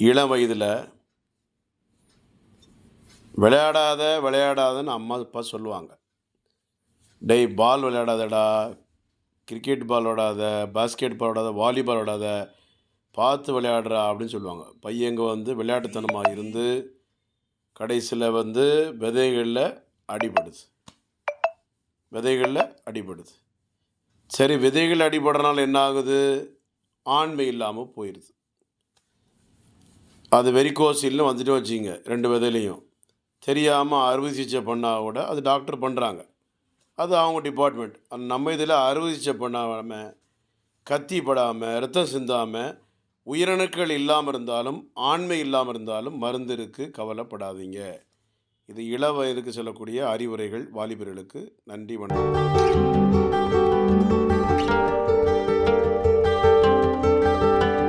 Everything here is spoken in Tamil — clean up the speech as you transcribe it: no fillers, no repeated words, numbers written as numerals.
இளம் வயதில் விளையாடாதன்னு அம்மா அப்பா சொல்லுவாங்க. டேய் பால் விளையாடாதடா, கிரிக்கெட் பால் விளையாடாத, பாஸ்கெட் பால் விளையாடாத, வாலிபால் விளையாடாத, பார்த்து விளையாடுறா அப்படின்னு சொல்லுவாங்க. பையங்க விளையாட்டுத்தனமாக இருந்து கடைசியில் விதைகளில் அடிபடுது. சரி, விதைகள் அடிபடுறனால என்ன ஆகுது? ஆண்மை இல்லாமல் போயிடுது. அது வெரிகோசில்னு வந்துட்டு வச்சுங்க, 2 விதையிலையும் தெரியாமல் அறுவை சிகிச்சை பண்ணால் கூட அது டாக்டர் பண்ணுறாங்க. அது அவங்க டிபார்ட்மெண்ட். நம்ம இதில் அறுவை சிகிச்சை பண்ணாமல், கத்தி படாமல், ரத்தம் சிந்தாமல், உயிரணுக்கள் இல்லாமல் இருந்தாலும், ஆண்மை இல்லாமல் இருந்தாலும் மருந்து இருக்குது, கவலைப்படாதீங்க. இது இள வயதுக்கு சொல்லக்கூடிய அறிவுரைகள் வாலிபர்களுக்கு. நன்றி, வணக்கம்.